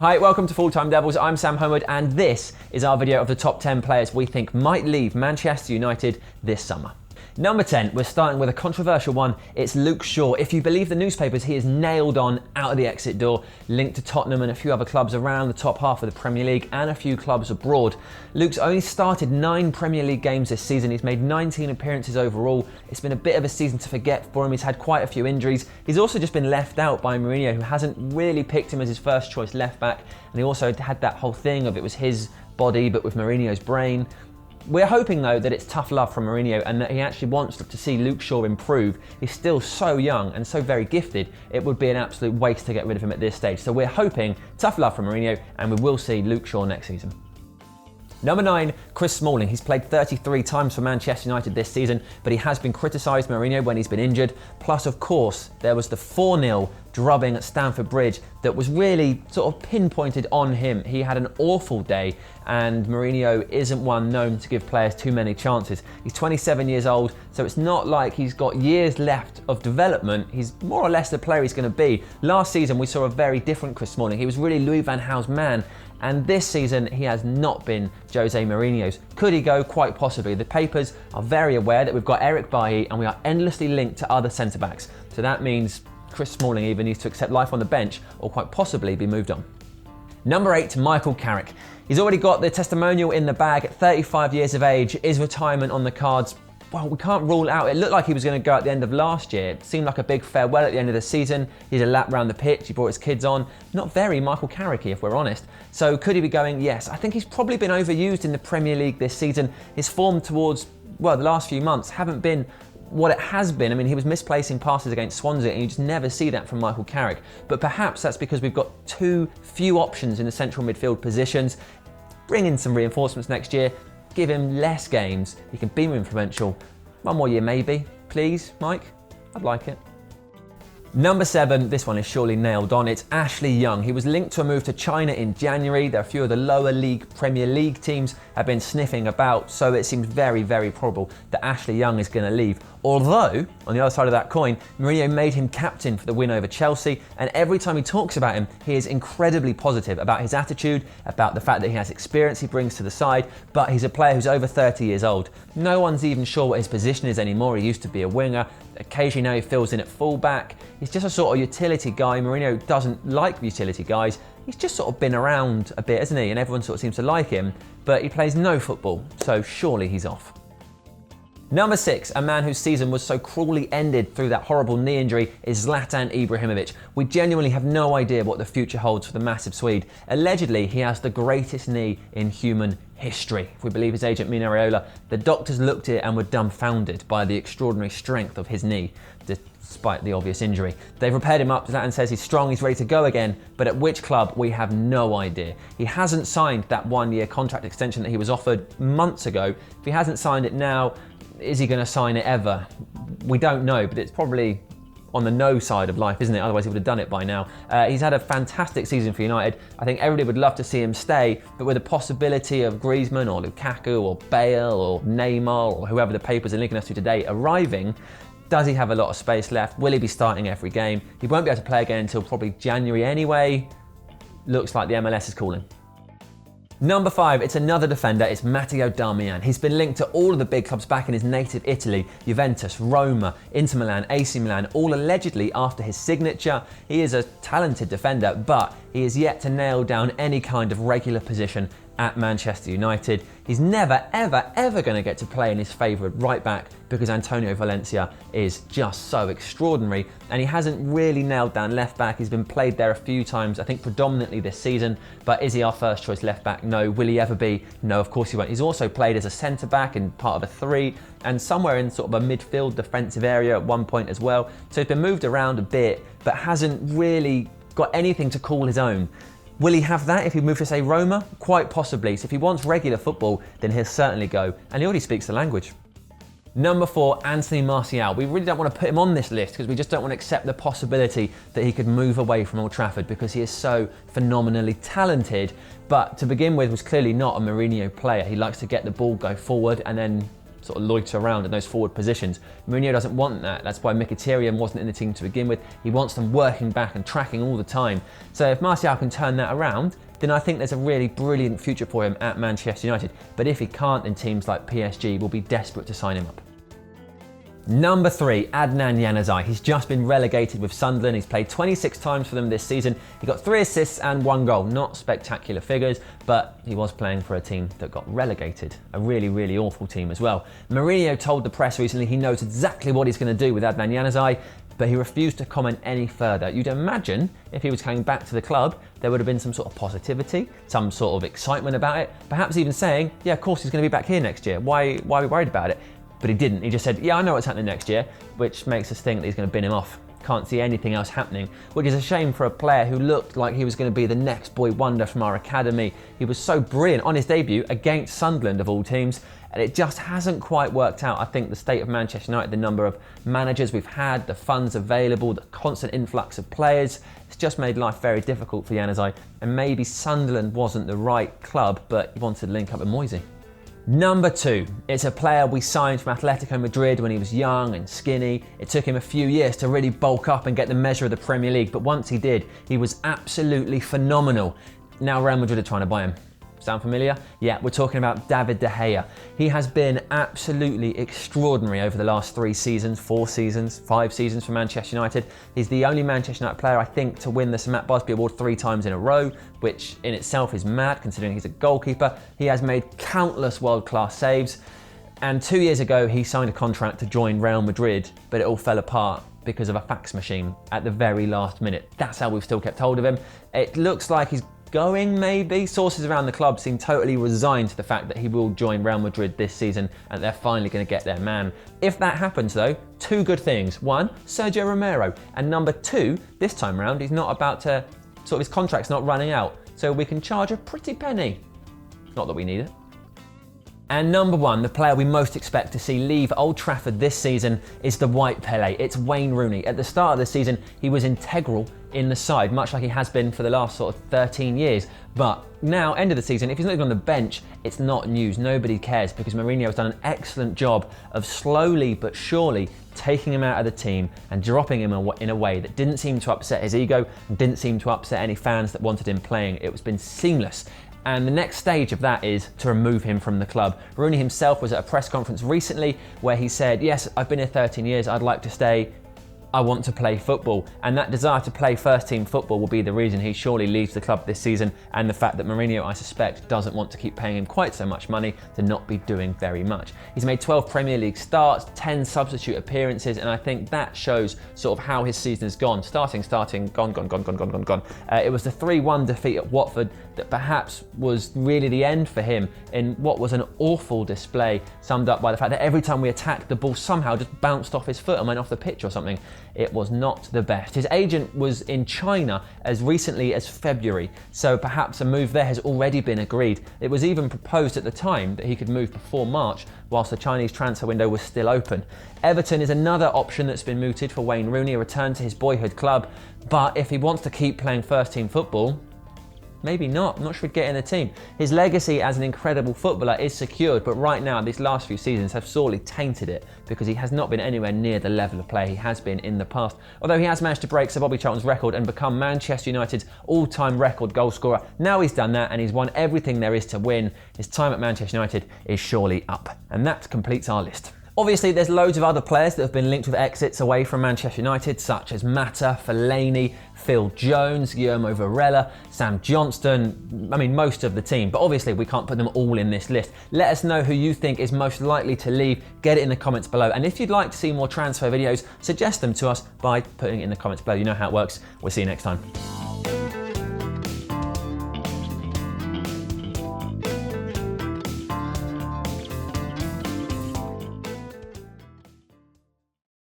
Hi, welcome to Full Time Devils. I'm Sam Homewood, and this is our video of the top 10 players we think might leave Manchester United this summer. Number 10, we're starting with a controversial one. It's Luke Shaw. If you believe the newspapers, he is nailed on out of the exit door, linked to Tottenham and a few other clubs around the top half of the Premier League and a few clubs abroad. Luke's only started 9 Premier League games this season. He's made 19 appearances overall. It's been a bit of a season to forget for him. He's had quite a few injuries. He's also just been left out by Mourinho, who hasn't really picked him as his first choice left back. And he also had that whole thing of it was his body, but with Mourinho's brain. We're hoping though that it's tough love from Mourinho and that he actually wants to see Luke Shaw improve. He's still so young and so very gifted, it would be an absolute waste to get rid of him at this stage. So we're hoping tough love from Mourinho and we will see Luke Shaw next season. Number 9, Chris Smalling. He's played 33 times for Manchester United this season, but he has been criticised Mourinho when he's been injured. Plus, of course, there was the 4-0 drubbing at Stamford Bridge that was really sort of pinpointed on him. He had an awful day, and Mourinho isn't one known to give players too many chances. He's 27 years old, so it's not like he's got years left of development. He's more or less the player he's going to be. Last season, we saw a very different Chris Smalling. He was really Louis van Gaal's man. And this season, he has not been Jose Mourinho's. Could he go? Quite possibly. The papers are very aware that we've got Eric Bailly and we are endlessly linked to other centre-backs. So that means Chris Smalling either needs to accept life on the bench or quite possibly be moved on. Number 8, Michael Carrick. He's already got the testimonial in the bag at 35 years of age. Is retirement on the cards? Well, we can't rule out. It looked like he was going to go at the end of last year. It seemed like a big farewell at the end of the season. He did a lap round the pitch. He brought his kids on. Not very Michael Carricky, if we're honest. So could he be going? Yes. I think he's probably been overused in the Premier League this season. His form towards, well, the last few months haven't been what it has been. I mean, he was misplacing passes against Swansea and you just never see that from Michael Carrick. But perhaps that's because we've got too few options in the central midfield positions. Bring in some reinforcements next year. Give him less games. He can be more influential. One more year maybe. Please, Mike? I'd like it. Number 7, this one is surely nailed on. It's Ashley Young. He was linked to a move to China in January. There are a few of the lower league Premier League teams have been sniffing about, so it seems very, very probable that Ashley Young is going to leave. Although, on the other side of that coin, Mourinho made him captain for the win over Chelsea, and every time he talks about him, he is incredibly positive about his attitude, about the fact that he has experience he brings to the side, but he's a player who's over 30 years old. No one's even sure what his position is anymore. He used to be a winger. Occasionally now he fills in at fullback. He's just a sort of utility guy. Mourinho doesn't like utility guys. He's just sort of been around a bit, hasn't he? And everyone sort of seems to like him, but he plays no football, so surely he's off. Number 6, a man whose season was so cruelly ended through that horrible knee injury, is Zlatan Ibrahimovic. We genuinely have no idea what the future holds for the massive Swede. Allegedly, he has the greatest knee in human history. If we believe his agent Mino Raiola, the doctors looked at it and were dumbfounded by the extraordinary strength of his knee, despite the obvious injury. They've repaired him up. Zlatan says he's strong, he's ready to go again, but at which club, we have no idea. He hasn't signed that 1-year contract extension that he was offered months ago. If he hasn't signed it now, is he going to sign it ever? We don't know, but it's probably on the no side of life, isn't it? Otherwise he would have done it by now. He's had a fantastic season for United. I think everybody would love to see him stay, but with the possibility of Griezmann or Lukaku or Bale or Neymar or whoever the papers are linking us to today arriving, does he have a lot of space left? Will he be starting every game? He won't be able to play again until probably January anyway. Looks like the MLS is calling. Number 5, it's another defender, it's Matteo Darmian. He's been linked to all of the big clubs back in his native Italy, Juventus, Roma, Inter Milan, AC Milan, all allegedly after his signature. He is a talented defender, but he is yet to nail down any kind of regular position at Manchester United. He's never, ever, ever going to get to play in his favourite right back because Antonio Valencia is just so extraordinary, and he hasn't really nailed down left back. He's been played there a few times, I think predominantly this season, but is he our first choice left back? No. Will he ever be? No, of course he won't. He's also played as a centre back and part of a 3 and somewhere in sort of a midfield defensive area at one point as well. So he's been moved around a bit, but hasn't really got anything to call his own. Will he have that if he moves to, say, Roma? Quite possibly. So if he wants regular football, then he'll certainly go. And he already speaks the language. Number 4, Anthony Martial. We really don't want to put him on this list because we just don't want to accept the possibility that he could move away from Old Trafford because he is so phenomenally talented. But to begin with, was clearly not a Mourinho player. He likes to get the ball, go forward, and then sort of loiter around in those forward positions. Mourinho doesn't want that. That's why Mkhitaryan wasn't in the team to begin with. He wants them working back and tracking all the time. So if Martial can turn that around, then I think there's a really brilliant future for him at Manchester United. But if he can't, then teams like PSG will be desperate to sign him up. Number 3, Adnan Januzaj. He's just been relegated with Sunderland. He's played 26 times for them this season. He got 3 assists and 1 goal. Not spectacular figures, but he was playing for a team that got relegated. A really, really awful team as well. Mourinho told the press recently he knows exactly what he's going to do with Adnan Januzaj, but he refused to comment any further. You'd imagine if he was coming back to the club, there would have been some sort of positivity, some sort of excitement about it, perhaps even saying, yeah, of course he's going to be back here next year. Why are we worried about it? But he didn't. He just said, yeah, I know what's happening next year, which makes us think that he's going to bin him off. Can't see anything else happening, which is a shame for a player who looked like he was going to be the next boy wonder from our academy. He was so brilliant on his debut against Sunderland of all teams, and it just hasn't quite worked out. I think the state of Manchester United, the number of managers we've had, the funds available, the constant influx of players, it's just made life very difficult for Januzaj, and maybe Sunderland wasn't the right club, but he wanted to link up with Moisey. Number 2, it's a player we signed from Atletico Madrid when he was young and skinny. It took him a few years to really bulk up and get the measure of the Premier League, but once he did, he was absolutely phenomenal. Now Real Madrid are trying to buy him. Sound familiar? Yeah, we're talking about David De Gea. He has been absolutely extraordinary over the last 3 seasons, 4 seasons, 5 seasons for Manchester United. He's the only Manchester United player, I think, to win the Sir Matt Busby Award 3 times in a row, which in itself is mad considering he's a goalkeeper. He has made countless world-class saves. And 2 years ago, he signed a contract to join Real Madrid, but it all fell apart because of a fax machine at the very last minute. That's how we've still kept hold of him. It looks like he's going, maybe. Sources around the club seem totally resigned to the fact that he will join Real Madrid this season and they're finally going to get their man. If that happens though, 2 good things. 1, Sergio Romero. And number 2, this time around, he's not about to, his contract's not running out. So we can charge a pretty penny. Not that we need it. And number 1, the player we most expect to see leave Old Trafford this season is the White Pele. It's Wayne Rooney. At the start of the season, he was integral in the side, much like he has been for the last 13 years. But now, end of the season, if he's not even on the bench, it's not news. Nobody cares because Mourinho has done an excellent job of slowly but surely taking him out of the team and dropping him in a way that didn't seem to upset his ego and didn't seem to upset any fans that wanted him playing. It's been seamless. And the next stage of that is to remove him from the club. Rooney himself was at a press conference recently where he said, yes, I've been here 13 years, I'd like to stay. I want to play football. And that desire to play first team football will be the reason he surely leaves the club this season, and the fact that Mourinho, I suspect, doesn't want to keep paying him quite so much money to not be doing very much. He's made 12 Premier League starts, 10 substitute appearances, and I think that shows how his season has gone. Starting, gone. It was the 3-1 defeat at Watford that perhaps was really the end for him in what was an awful display, summed up by the fact that every time we attacked, the ball somehow just bounced off his foot and went off the pitch or something. It was not the best. His agent was in China as recently as February, so perhaps a move there has already been agreed. It was even proposed at the time that he could move before March, whilst the Chinese transfer window was still open. Everton is another option that's been mooted for Wayne Rooney, a return to his boyhood club, but if he wants to keep playing first team football, maybe not. I'm not sure he'd get in the team. His legacy as an incredible footballer is secured, but right now, these last few seasons have sorely tainted it because he has not been anywhere near the level of play he has been in the past. Although he has managed to break Sir Bobby Charlton's record and become Manchester United's all-time record goal scorer. Now he's done that and he's won everything there is to win. His time at Manchester United is surely up. And that completes our list. Obviously, there's loads of other players that have been linked with exits away from Manchester United, such as Mata, Fellaini, Phil Jones, Guillermo Varela, Sam Johnston, most of the team. But obviously, we can't put them all in this list. Let us know who you think is most likely to leave. Get it in the comments below. And if you'd like to see more transfer videos, suggest them to us by putting it in the comments below. You know how it works. We'll see you next time.